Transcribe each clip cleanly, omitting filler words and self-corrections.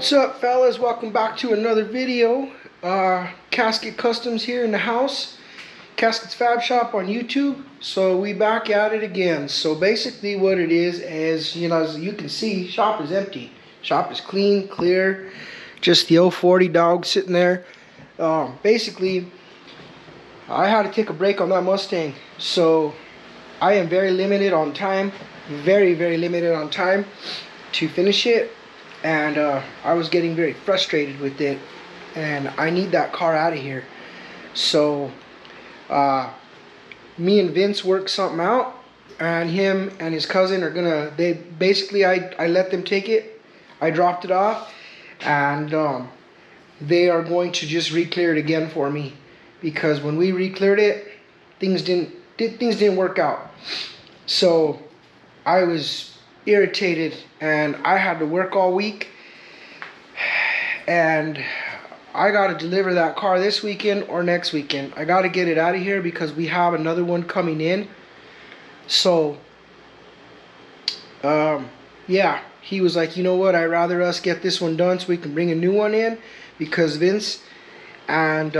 What's up, fellas? Welcome back to another video. Casket Customs here in the house. Casket's Fab Shop on YouTube. So we back at it again. So basically what it is, you know, as you can see, shop is empty. Shop is clean, clear. Just the 040 dog sitting there. Basically, I had to take a break on that Mustang. So I am very limited on time. Very limited on time to finish it. And I was getting very frustrated with it, and I need that car out of here. So me and Vince worked something out, and him and his cousin are gonna, I let them take it. I dropped it off, and they are going to just re-clear it again for me, because when we re-cleared it, things didn't work out. So I was irritated, and I had to work all week, and I got to deliver that car this weekend or next weekend. I got to get it out of here because we have another one coming in. So yeah, he was like, you know what, I'd rather us get this one done so we can bring a new one in, because Vince and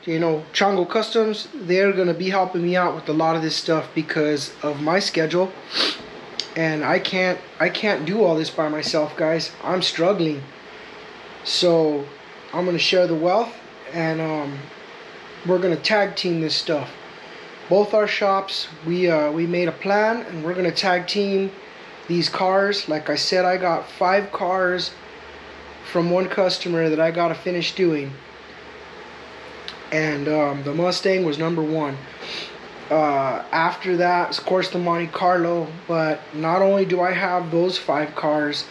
you know, Chongo Customs, they're gonna be helping me out with a lot of this stuff because of my schedule. And I can't do all this by myself, guys. I'm struggling. So I'm gonna share the wealth, and we're gonna tag team this stuff. Both our shops, we made a plan, and we're gonna tag team these cars. Like I said, I got 5 cars from one customer that I gotta finish doing, and the Mustang was number 1. After that, of course, the Monte Carlo. But not only do I have those 5 cars,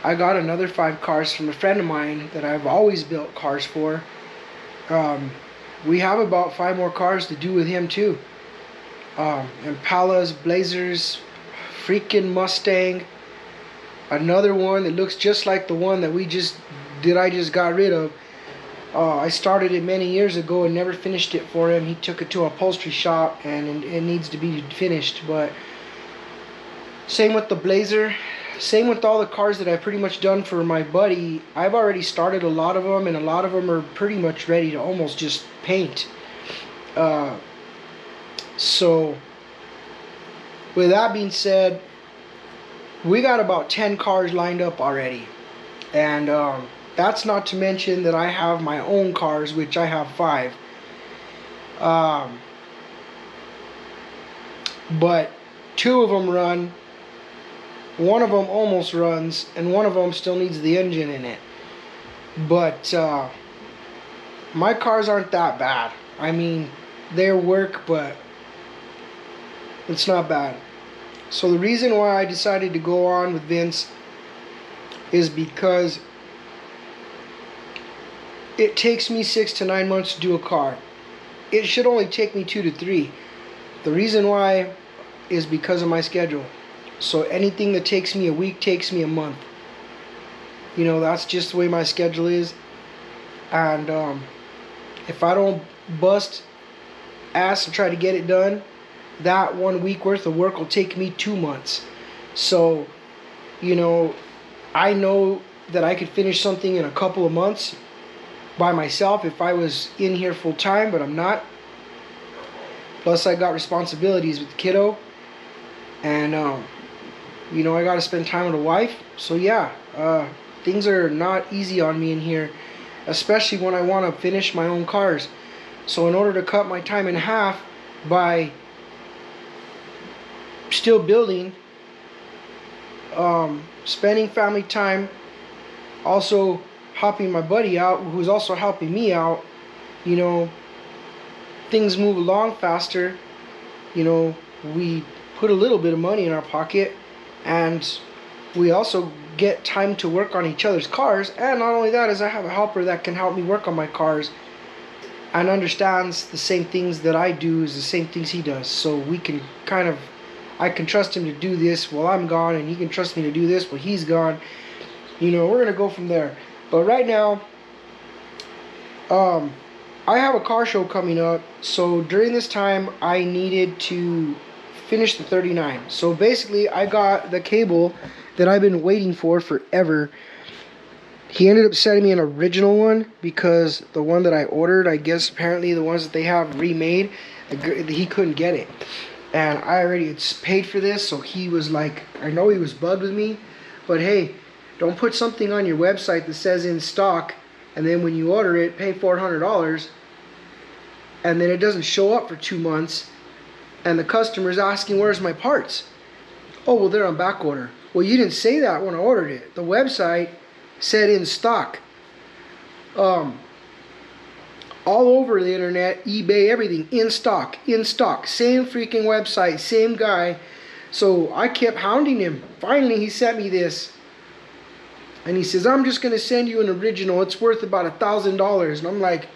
I got another 5 cars from a friend of mine that I've always built cars for. We have about 5 more cars to do with him too. Impalas, Blazers, freaking Mustang, another one that looks just like the one that I just got rid of. I started it many years ago and never finished it for him. He took it to an upholstery shop, and it needs to be finished. But same with the Blazer, same with all the cars that I've pretty much done for my buddy. I've already started a lot of them, and a lot of them are pretty much ready to almost just paint. So with that being said, we got about 10 cars lined up already, and that's not to mention that I have my own cars, which I have 5. But 2 of them run, 1 of them almost runs, and 1 of them still needs the engine in it. But my cars aren't that bad. I mean, they're work, but it's not bad. So the reason why I decided to go on with Vince is because it takes me 6 to 9 months to do a car. It should only take me 2 to 3. The reason why is because of my schedule. So anything that takes me a week takes me a month. You know, that's just the way my schedule is. And if I don't bust ass to try to get it done, that 1 week worth of work will take me 2 months. So, you know, I know that I could finish something in a couple of months by myself if I was in here full time, but I'm not. Plus I got responsibilities with the kiddo, and you know, I got to spend time with a wife. So yeah, things are not easy on me in here, especially when I want to finish my own cars. So in order to cut my time in half by still building, spending family time, also helping my buddy out, who's also helping me out, you know, things move along faster. You know, we put a little bit of money in our pocket, and we also get time to work on each other's cars. And not only that, is I have a helper that can help me work on my cars and understands the same things that I do, is the same things he does. So we can kind of, I can trust him to do this while I'm gone, and he can trust me to do this while he's gone. You know, we're gonna go from there. But right now, I have a car show coming up, so during this time I needed to finish the 39. So basically I got the cable that I've been waiting for forever, He ended up sending me an original one because the one that I ordered, I guess apparently the ones that they have remade, he couldn't get it. And I already had paid for this, so he was like, I know he was bugged with me, but hey, don't put something on your website that says in stock, and then when you order it, pay $400, and then it doesn't show up for 2 months, and the customer's asking, where's my parts? Oh, well, they're on back order. Well, you didn't say that when I ordered it. The website said in stock. All over the internet, eBay, everything, in stock, same freaking website, same guy. So I kept hounding him. Finally, he sent me this, and he says, I'm just gonna send you an original, it's worth about $1,000. And I'm like,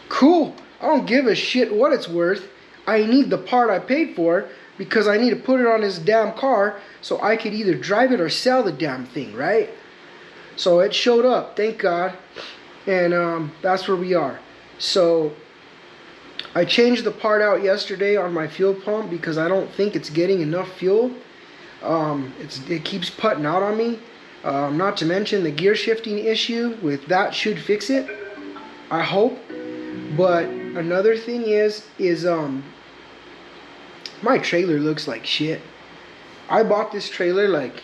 cool, I don't give a shit what it's worth. I need the part I paid for, because I need to put it on this damn car so I could either drive it or sell the damn thing, right? So it showed up, thank God, and that's where we are. So I changed the part out yesterday on my fuel pump because I don't think it's getting enough fuel. It keeps putting out on me. Not to mention the gear shifting issue with that should fix it, I hope. But another thing is my trailer looks like shit. I bought this trailer like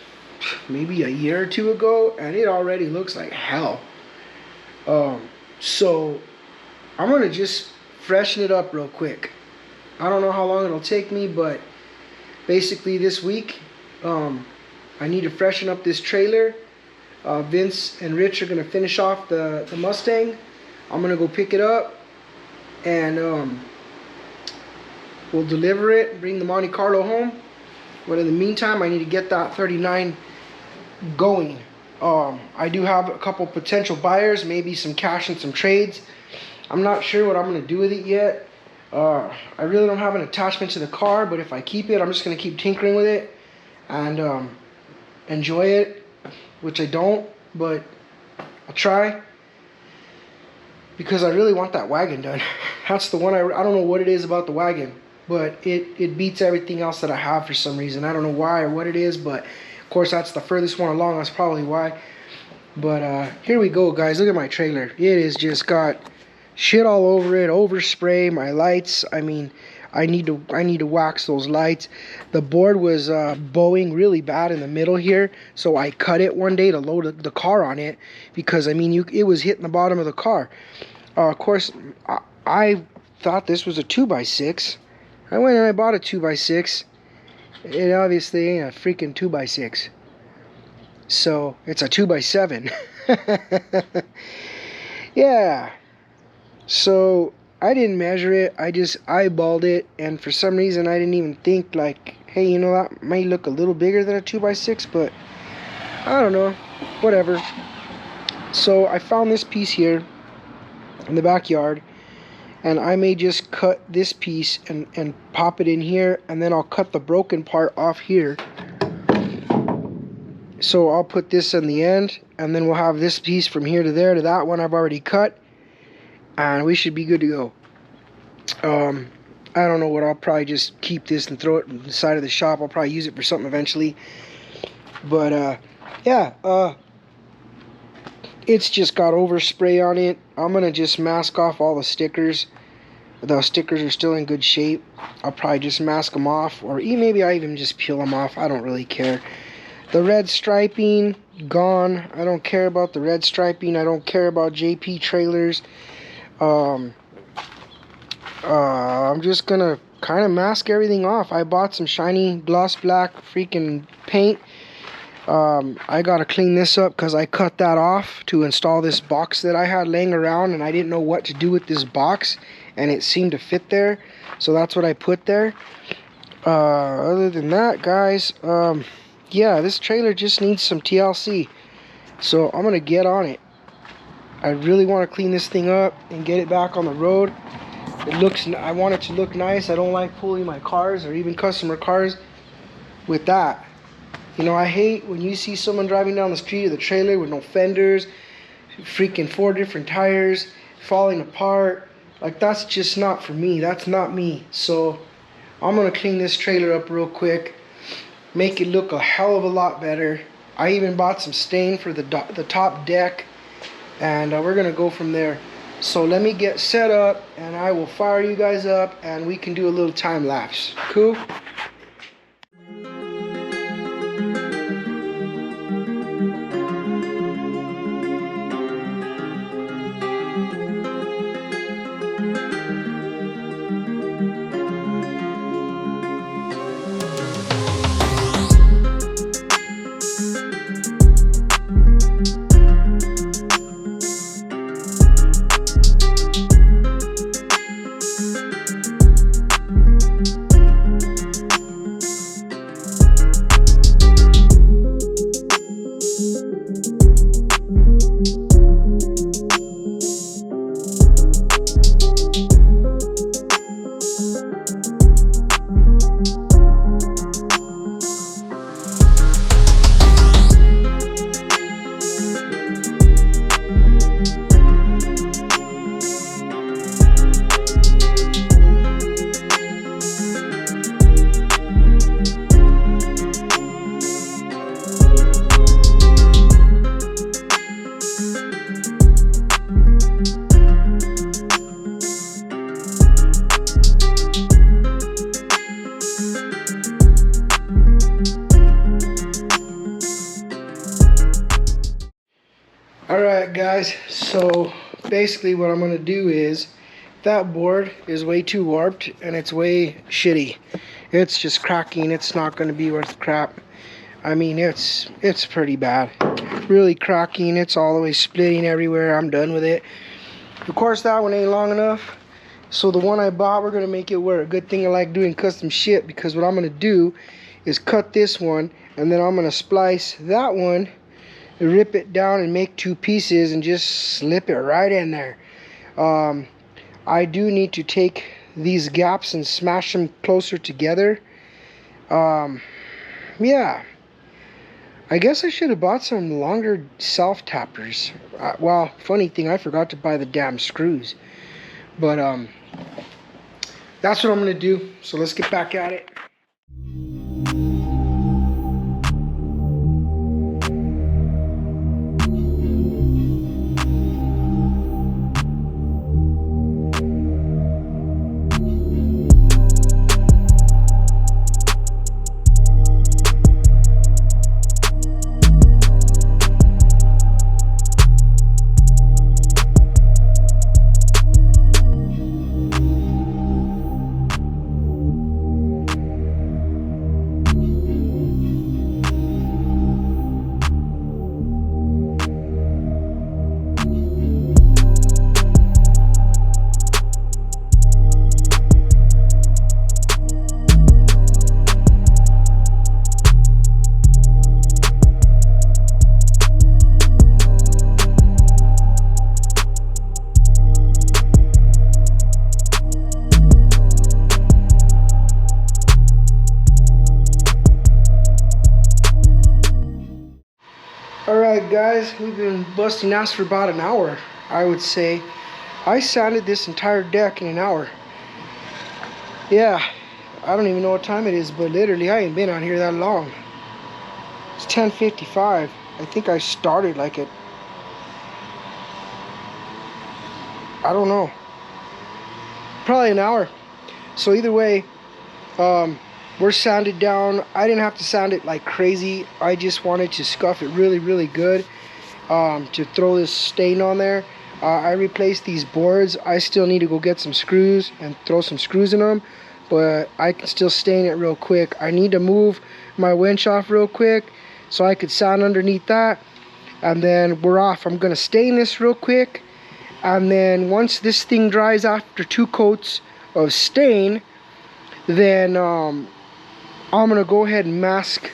maybe a year or two ago, and it already looks like hell. So I'm gonna just freshen it up real quick. I don't know how long it'll take me, but basically this week I need to freshen up this trailer. Vince and Rich are gonna finish off the Mustang. I'm gonna go pick it up, and we'll deliver it, bring the Monte Carlo home. But in the meantime, I need to get that 39 going. I do have a couple potential buyers, maybe some cash and some trades. I'm not sure what I'm going to do with it yet. I really don't have an attachment to the car, but if I keep it, I'm just going to keep tinkering with it and enjoy it, which I don't, but I'll try, because I really want that wagon done. That's the one I don't know what it is about the wagon, but it beats everything else that I have for some reason. I don't know why or what it is, but of course that's the furthest one along. That's probably why. But here we go, guys. Look at my trailer. It is just got shit all over it, overspray. My lights, I mean, I need to wax those lights. The board was bowing really bad in the middle here, so I cut it one day to load the car on it, because I mean it was hitting the bottom of the car. Of course, I thought this was a 2x6. I went and I bought a 2x6. It obviously ain't a freaking 2x6. So it's a 2x7. Yeah. So I didn't measure it. I just eyeballed it, and for some reason I didn't even think like, hey, you know, that might look a little bigger than a 2x6, but I don't know. Whatever. So I found this piece here in the backyard, and I may just cut this piece and pop it in here, and then I'll cut the broken part off here. So I'll put this in the end, and then we'll have this piece from here to there to that one I've already cut, and we should be good to go. I don't know what, I'll probably just keep this and throw it on the side of the shop. I'll probably use it for something eventually. But yeah, it's just got overspray on it. I'm gonna just mask off all the stickers. The stickers are still in good shape. I'll probably just mask them off, or maybe I even just peel them off. I don't really care. The red striping, gone. I don't care about the red striping. I don't care about JP trailers. I'm just gonna kind of mask everything off. I bought some shiny gloss black freaking paint. I gotta clean this up because I cut that off to install this box that I had laying around, and I didn't know what to do with this box, and it seemed to fit there, so that's what I put there. Other than that, guys, yeah, this trailer just needs some TLC, so I'm gonna get on it. I really want to clean this thing up and get it back on the road. I want it to look nice. I don't like pulling my cars or even customer cars with that. You know, I hate when you see someone driving down the street with a trailer with no fenders, freaking 4 different tires, falling apart. Like, that's just not for me. That's not me. So I'm gonna clean this trailer up real quick, make it look a hell of a lot better. I even bought some stain for the top deck and we're gonna go from there. So let me get set up and I will fire you guys up and we can do a little time lapse. Cool? Alright guys, so basically what I'm going to do is, that board is way too warped and it's way shitty. It's just cracking, it's not going to be worth crap. I mean, it's pretty bad. Really cracking, it's all the way splitting everywhere. I'm done with it. Of course that one ain't long enough. So the one I bought, we're going to make it work. Good thing I like doing custom shit, because what I'm going to do is cut this one and then I'm going to splice that one, rip it down and make two pieces and just slip it right in there. I do need to take these gaps and smash them closer together. Yeah, I guess I should have bought some longer self-tappers. Well, funny thing, I forgot to buy the damn screws. But that's what I'm gonna do, so let's get back at it. Alright guys, we've been busting ass for about an hour, I would say. I sanded this entire deck in an hour. Yeah, I don't even know what time it is, but literally I ain't been out here that long. It's 10:55. I think I started like at, I don't know, probably an hour. So either way, we're sanded down. I didn't have to sand it like crazy. I just wanted to scuff it really, really good to throw this stain on there. I replaced these boards. I still need to go get some screws and throw some screws in them, but I can still stain it real quick. I need to move my winch off real quick so I could sand underneath that, and then we're off. I'm gonna stain this real quick, and then once this thing dries after 2 coats of stain, then I'm gonna go ahead and mask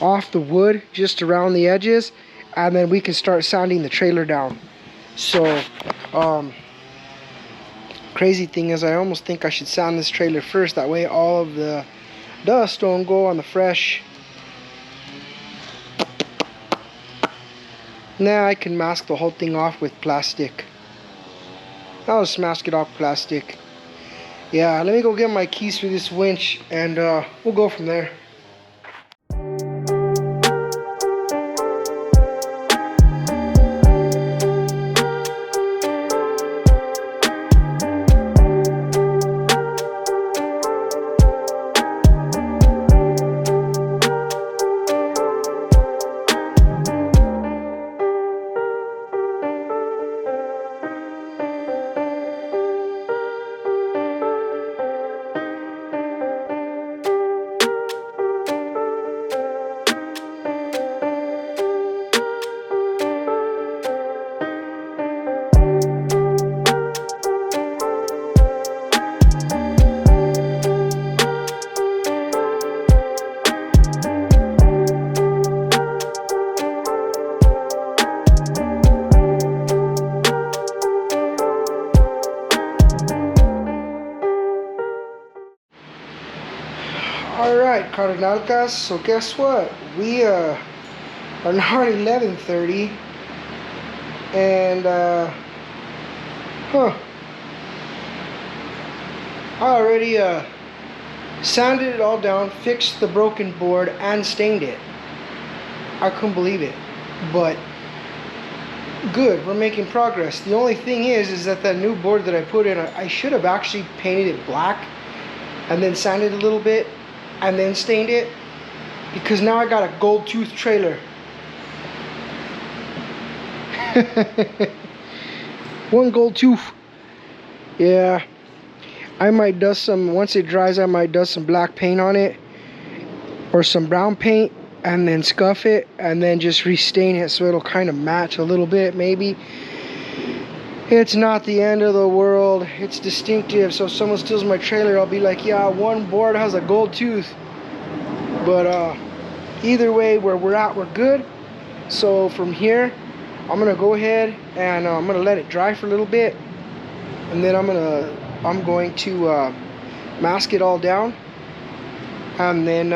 off the wood just around the edges, and then we can start sanding the trailer down. So crazy thing is, I almost think I should sand this trailer first, that way all of the dust don't go on the fresh. Now I can mask the whole thing off with plastic. I'll just mask it off plastic. Yeah, let me go get my keys for this winch, and we'll go from there. Alright, Cardenalcas, so guess what? We are now at 11:30, and I already sanded it all down, fixed the broken board, and stained it. I couldn't believe it, but good, we're making progress. The only thing is that new board that I put in, I should have actually painted it black and then sanded a little bit and then stained it, because now I got a gold tooth trailer. One gold tooth. Yeah, I might dust some, once it dries, I might dust some black paint on it or some brown paint and then scuff it and then just restain it so it'll kind of match a little bit, maybe. It's not the end of the world. It's distinctive, so if someone steals my trailer, I'll be like, yeah, one board has a gold tooth. But either way, where we're at, we're good. So from here, I'm gonna go ahead and I'm gonna let it dry for a little bit, and then I'm going to mask it all down, and then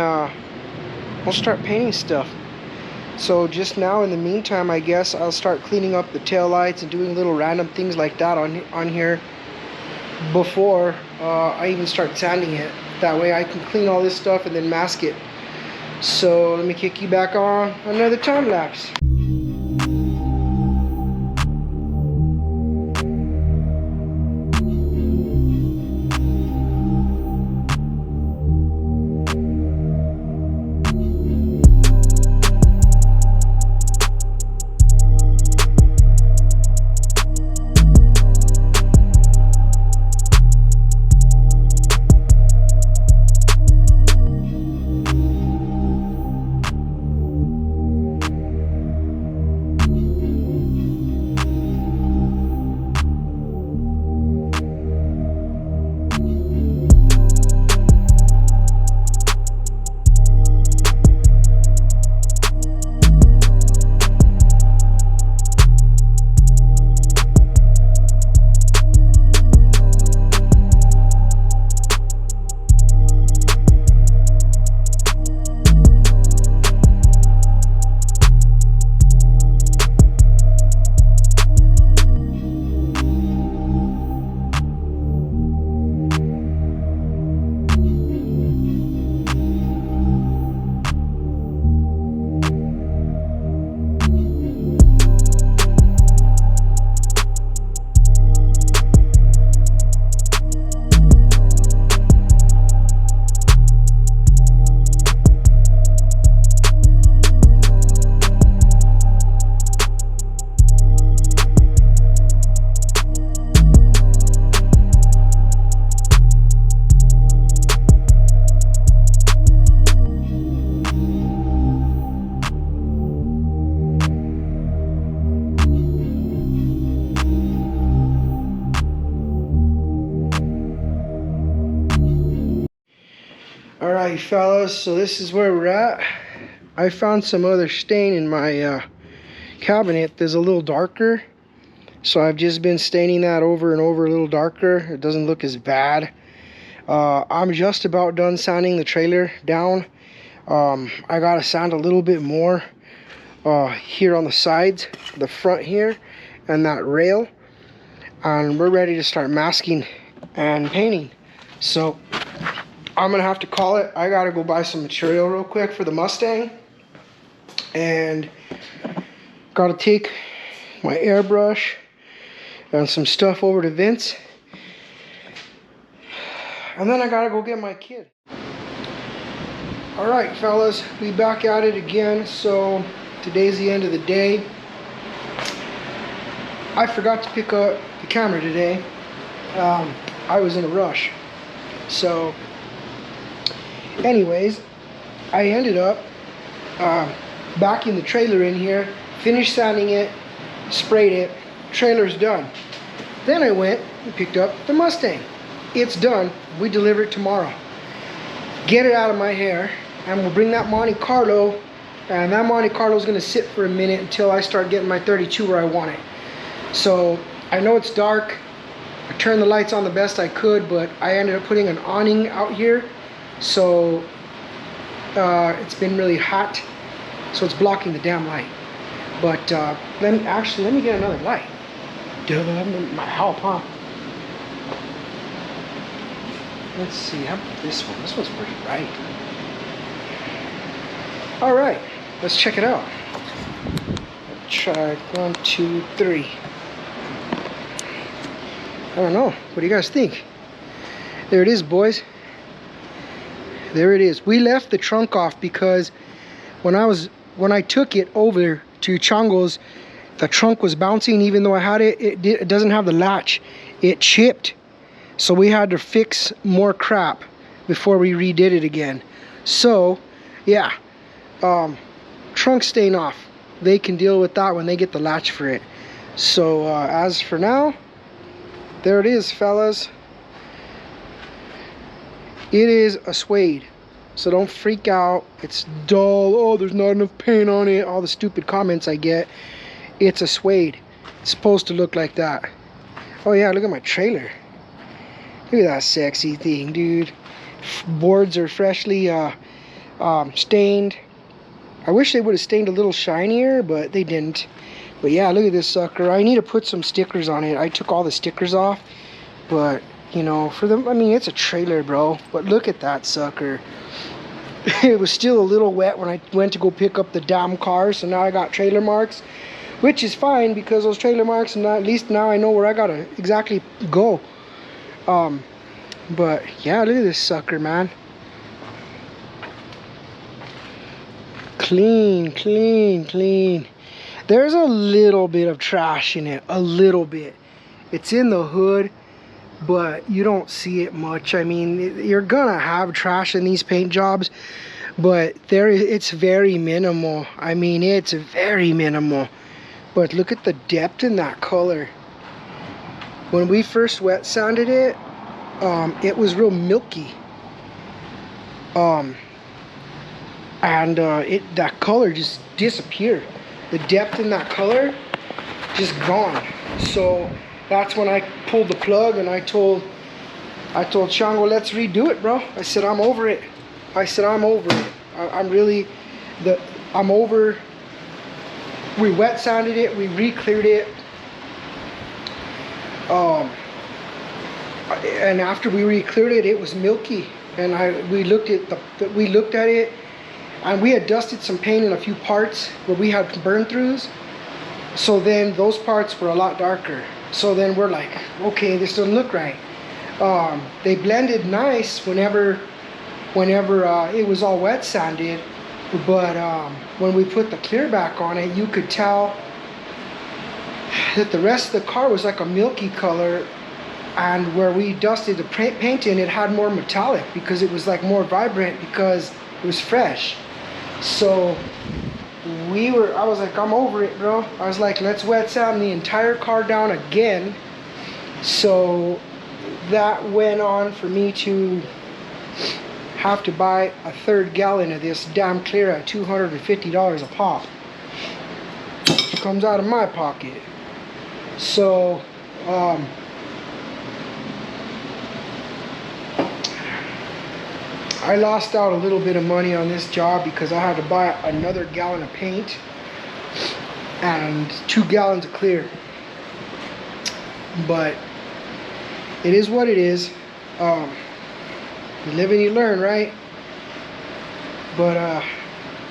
we'll start painting stuff. So just now, in the meantime, I guess I'll start cleaning up the tail lights and doing little random things like that on here before I even start sanding it. That way I can clean all this stuff and then mask it. So let me kick you back on another time lapse. Alright fellas, so this is where we're at. I found some other stain in my cabinet that's a little darker, so I've just been staining that over and over a little darker. It doesn't look as bad. I'm just about done sanding the trailer down. I gotta sand a little bit more here on the sides, the front here, and that rail, and we're ready to start masking and painting. So I'm gonna have to call it. I gotta go buy some material real quick for the Mustang, and gotta take my airbrush and some stuff over to Vince, and then I gotta go get my kid. Alright fellas, we back at it again. So today's the end of the day. I forgot to pick up the camera today. I was in a rush. So anyways, I ended up backing the trailer in here, finished sanding it, sprayed it, trailer's done. Then I went and picked up the Mustang. It's done. We deliver it tomorrow. Get it out of my hair, and we'll bring that Monte Carlo, and that Monte Carlo is going to sit for a minute until I start getting my 32 where I want it. So I know it's dark. I turned the lights on the best I could, but I ended up putting an awning out here, so It's been really hot, so it's blocking the damn light. But let me get another light. Duh, my help, huh? Let's see, how about this one? This one's pretty bright. All right, let's check it out. Try 1, 2, 3. I don't know. What do you guys think? There it is, boys. There it is. We left the trunk off because when I took it over to Chongo's, the trunk was bouncing. Even though I had it, it doesn't have the latch. It chipped. So we had to fix more crap before we redid it again. So, yeah. Trunk staying off. They can deal with that when they get the latch for it. So, as for now, there it is, fellas. It is a suede. So don't freak out. It's dull. Oh, there's not enough paint on it. All the stupid comments I get. It's a suede. It's supposed to look like that. Oh yeah, look at my trailer. Look at that sexy thing, dude. Boards are freshly stained. I wish they would have stained a little shinier, but they didn't. But yeah, look at this sucker. I need to put some stickers on it. I took all the stickers off, but you know, for them, I mean, it's a trailer, bro. But look at that sucker. It was still a little wet when I went to go pick up the damn car, so now I got trailer marks, which is fine because those trailer marks, and at least now I know where I gotta exactly go. But yeah, look at this sucker, man. Clean, clean, clean. There's a little bit of trash in it, a little bit. It's in the hood, but you don't see it much. I mean, you're gonna have trash in these paint jobs, but it's very minimal. I mean, it's very minimal. But look at the depth in that color. When we first wet sanded it, it was real milky. And that color just disappeared. The depth in that color just gone. So that's when I pulled the plug and I told Chongo, let's redo it, bro. I said, I'm over it. I'm over it. I'm over. We wet sanded it, we re-cleared it. And after we re-cleared it, it was milky. And we looked at it, and we had dusted some paint in a few parts where we had burn throughs. So then those parts were a lot darker. So then we're like, okay, this doesn't look right. They blended nice whenever it was all wet sanded, but when we put the clear back on it, you could tell that the rest of the car was like a milky color, and where we dusted the paint in, it had more metallic because it was like more vibrant because it was fresh. So I was like, I'm over it, bro. I was like, let's wet sand the entire car down again. So that went on for me to have to buy a 3rd gallon of this damn clear at $250 a pop. It comes out of my pocket. So I lost out a little bit of money on this job because I had to buy another gallon of paint and 2 gallons of clear. But it is what it is. You live and you learn, right? But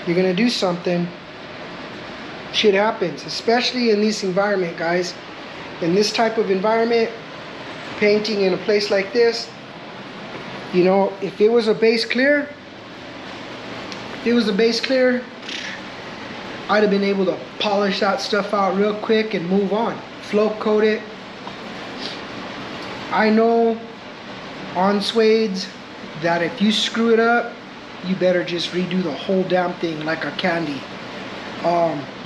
you're gonna do something. Shit happens, especially in this environment, guys. In this type of environment, painting in a place like this, you know, if it was a base clear, I'd have been able to polish that stuff out real quick and move on. Float coat it. I know on suedes that if you screw it up, you better just redo the whole damn thing like a candy.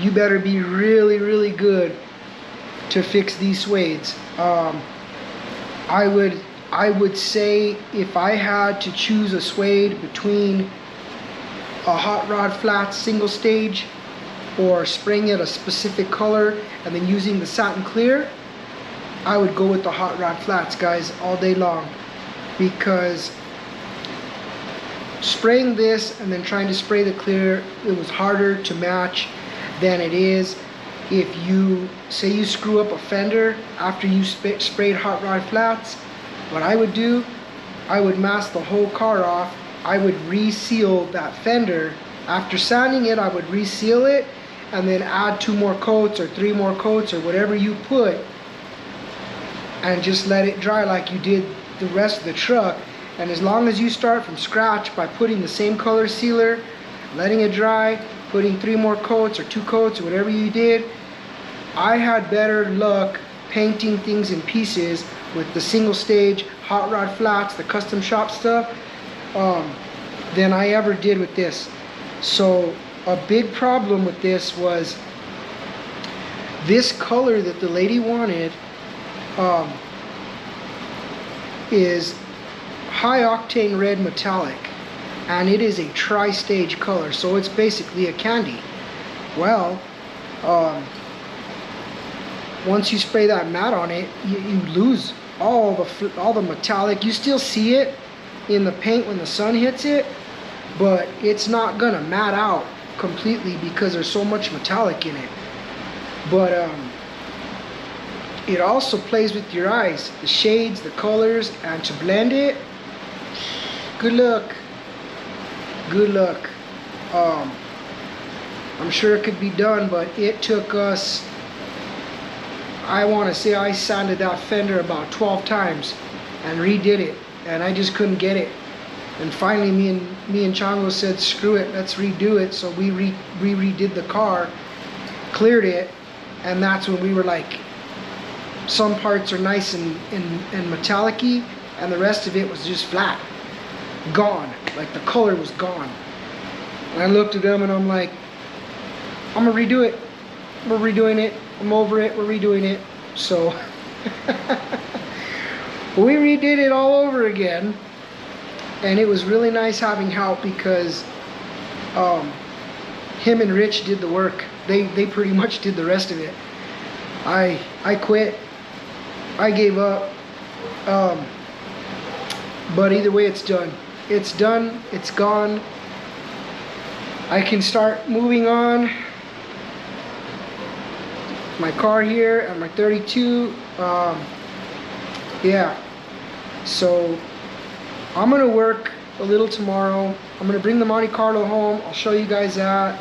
You better be really, really good to fix these suedes. I would say if I had to choose a suede between a hot rod flat single stage or spraying it a specific color and then using the satin clear, I would go with the hot rod flats, guys, all day long, because spraying this and then trying to spray the clear, it was harder to match than it is if you say you screw up a fender after you sprayed hot rod flats. What I would do, I would mask the whole car off. I would reseal that fender. After sanding it, I would reseal it and then add 2 more coats or 3 more coats or whatever you put, and just let it dry like you did the rest of the truck. And as long as you start from scratch by putting the same color sealer, letting it dry, putting 3 more coats or 2 coats or whatever you did, I had better luck painting things in pieces with the single stage hot rod flats, the custom shop stuff, than I ever did with this. So a big problem with this was this color that the lady wanted is high octane red metallic, and it is a tri-stage color, so it's basically a candy. Well, once you spray that matte on it, you lose all the metallic. You still see it in the paint when the sun hits it, but it's not gonna matte out completely because there's so much metallic in it. But it also plays with your eyes, the shades, the colors, and to blend it, good luck. Good luck. I'm sure it could be done, but it took us, I want to say I sanded that fender about 12 times and redid it, and I just couldn't get it. And finally me and Chango said, screw it, let's redo it. So we redid the car, cleared it, and that's when we were like, some parts are nice and metallic-y, and the rest of it was just flat, gone, like the color was gone. And I looked at them and I'm like, I'm gonna redo it. We're redoing it. I'm over it. We're redoing it. So we redid it all over again, and it was really nice having help because him and Rich did the work. They pretty much did the rest of it. I quit. I gave up. But either way, it's done. It's done. It's gone. I can start moving on. My car here and my 32. Yeah. So I'm gonna work a little tomorrow. I'm gonna bring the Monte Carlo home. I'll show you guys that.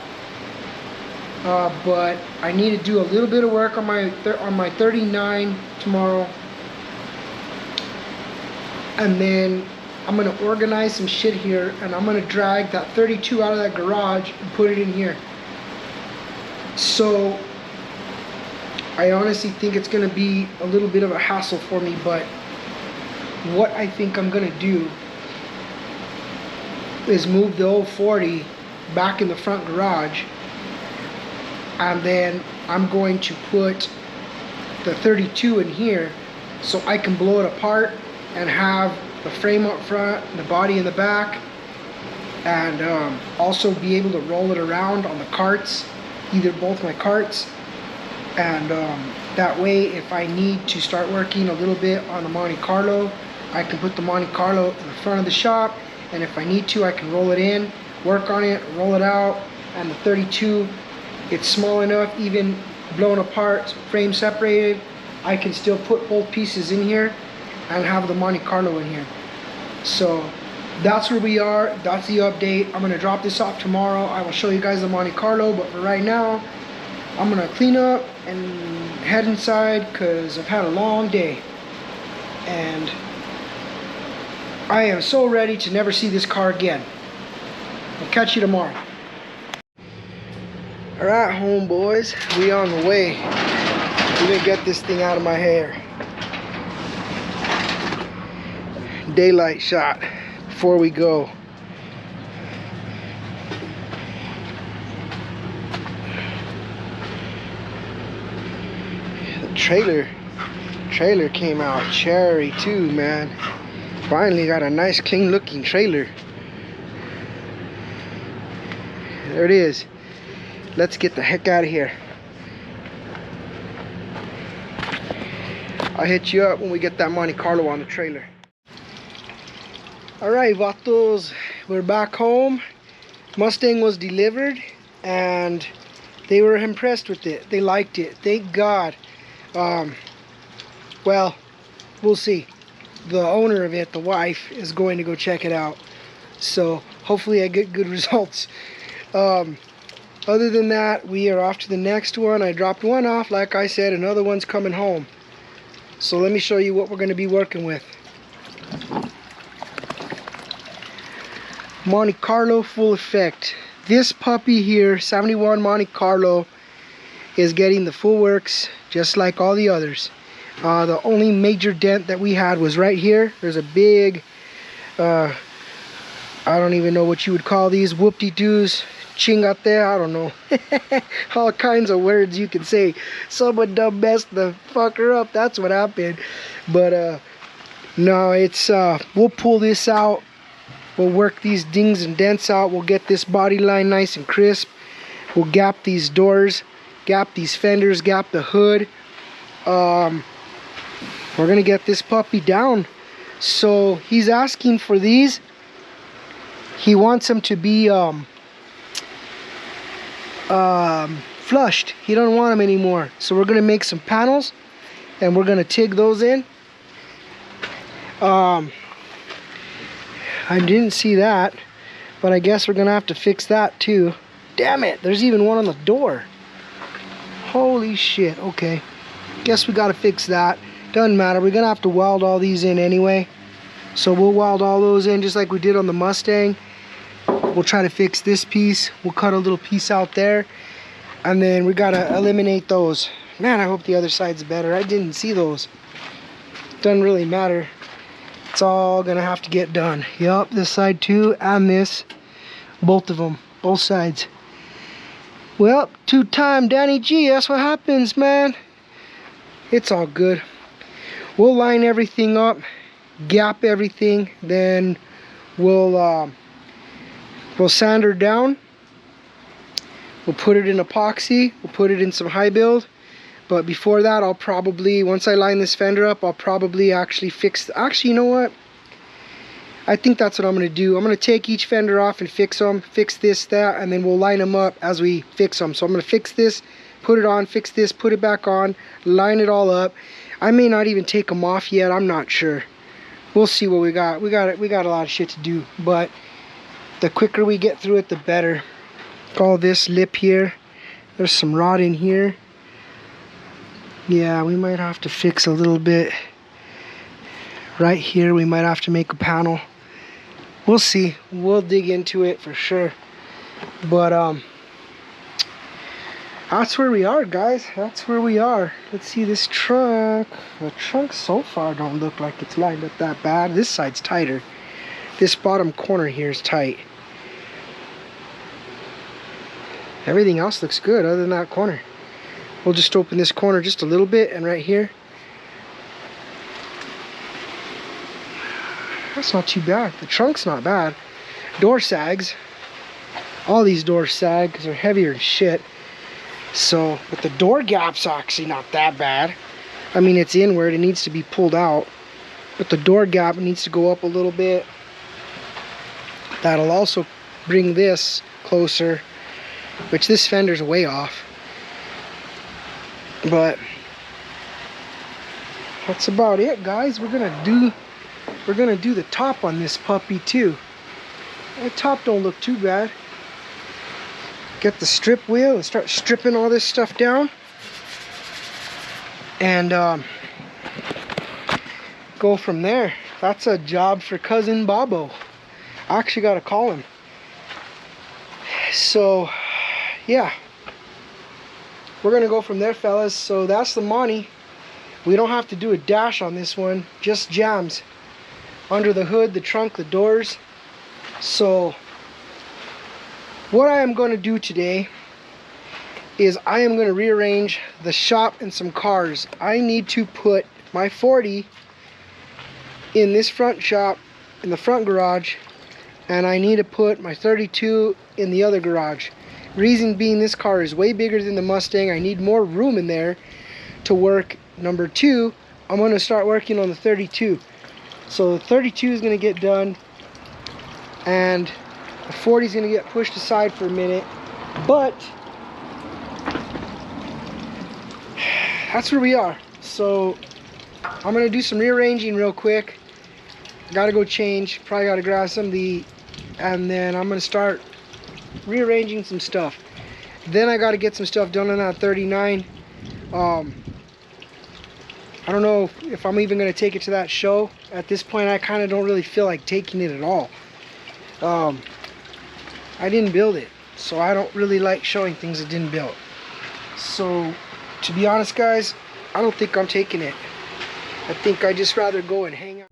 But I need to do a little bit of work on my 39 tomorrow, and then I'm gonna organize some shit here, and I'm gonna drag that 32 out of that garage and put it in here. So I honestly think it's gonna be a little bit of a hassle for me, but what I think I'm gonna do is move the old 40 back in the front garage, and then I'm going to put the 32 in here so I can blow it apart and have the frame up front and the body in the back, and also be able to roll it around on the carts, either both my carts, and that way if I need to start working a little bit on the Monte Carlo, I can put the Monte Carlo in the front of the shop, and if I need to, I can roll it in, work on it, roll it out. And the 32, it's small enough, even blown apart, frame separated, I can still put both pieces in here and have the Monte Carlo in here. So that's where we are. That's the update. I'm gonna drop this off tomorrow. I will show you guys the Monte Carlo, but for right now, I'm gonna clean up and head inside because I've had a long day, and I am so ready to never see this car again. I'll catch you tomorrow. Alright, homeboys, we on the way. We're gonna get this thing out of my hair. Daylight shot before we go. The trailer came out cherry too, man. Finally got a nice clean looking trailer. There it is. Let's get the heck out of here. I'll hit you up when we get that Monte Carlo on the trailer. Alright, vatos, we're back home. Mustang was delivered and they were impressed with it. They liked it. Thank God. Well, we'll see. The owner of it, the wife, is going to go check it out. So hopefully I get good results. Other than that, we are off to the next one. I dropped one off, like I said, another one's coming home. So let me show you what we're going to be working with. Monte Carlo full effect. This puppy here, 71 Monte Carlo, is getting the full works just like all the others. The only major dent that we had was right here. There's a big, I don't even know what you would call these, whoop-de-doos, chingate, I don't know. All kinds of words you can say. Someone done messed the fucker up, that's what happened. But no, it's, we'll pull this out. We'll work these dings and dents out. We'll get this body line nice and crisp. We'll gap these doors, gap these fenders, gap the hood. We're gonna get this puppy down. So he's asking for these. He wants them to be flushed. He don't want them anymore. So we're gonna make some panels and we're gonna TIG those in. I didn't see that, but I guess we're gonna have to fix that too. Damn it, there's even one on the door. Holy shit. Okay, guess we gotta fix that. Doesn't matter, we're gonna have to weld all these in anyway. So we'll weld all those in just like we did on the Mustang. We'll try to fix this piece. We'll cut a little piece out there, and then we gotta eliminate those. Man, I hope the other side's better. I didn't see those. Doesn't really matter. It's all gonna have to get done. Yup, this side too, and this. Both of them, both sides. Well, two-time Danny G, that's what happens, man. It's all good. We'll line everything up, gap everything, then we'll sand her down. We'll put it in epoxy, we'll put it in some high build. But before that, I'll probably, once I line this fender up, I'll probably actually fix, actually, you know what? I think that's what I'm going to do. I'm going to take each fender off and fix them, fix this, that, and then we'll line them up as we fix them. So I'm going to fix this, put it on, fix this, put it back on, line it all up. I may not even take them off yet, I'm not sure. We'll see what we got. We got a lot of shit to do, but the quicker we get through it, the better. All this lip here, there's some rot in here. Yeah, we might have to fix a little bit right here. We might have to make a panel. We'll see. We'll dig into it for sure. But that's where we are, guys. That's where we are. Let's see this trunk. The trunk so far don't look like it's lined up that bad. This side's tighter. This bottom corner here is tight. Everything else looks good other than that corner. We'll just open this corner just a little bit, and right here. That's not too bad. The trunk's not bad. Door sags. All these doors sag because they're heavier than shit. So, but the door gap's actually not that bad. I mean, it's inward. It needs to be pulled out. But the door gap needs to go up a little bit. That'll also bring this closer, which this fender's way off. But that's about it, guys. We're gonna do the top on this puppy too. The top don't look too bad. Get the strip wheel and start stripping all this stuff down, and go from there. That's a job for cousin Bobo. I actually gotta call him. So yeah, we're gonna go from there, fellas. So that's the Monty. We don't have to do a dash on this one, just jams under the hood, the trunk, the doors. So what I am going to do today is I am going to rearrange the shop and some cars. I need to put my 40 in this front shop, in the front garage, and I need to put my 32 in the other garage. Reason being, this car is way bigger than the Mustang. I need more room in there to work. Number two, I'm going to start working on the 32. So the 32 is going to get done and the 40 is going to get pushed aside for a minute, but that's where we are. So I'm going to do some rearranging real quick. Gotta go change, probably gotta grab some to eat, and then I'm going to start rearranging some stuff. Then I got to get some stuff done on that 39. I don't know if I'm even going to take it to that show. At this point, I kind of don't really feel like taking it at all. I didn't build it, so I don't really like showing things I didn't build. So, to be honest, guys, I don't think I'm taking it. I think I'd just rather go and hang out.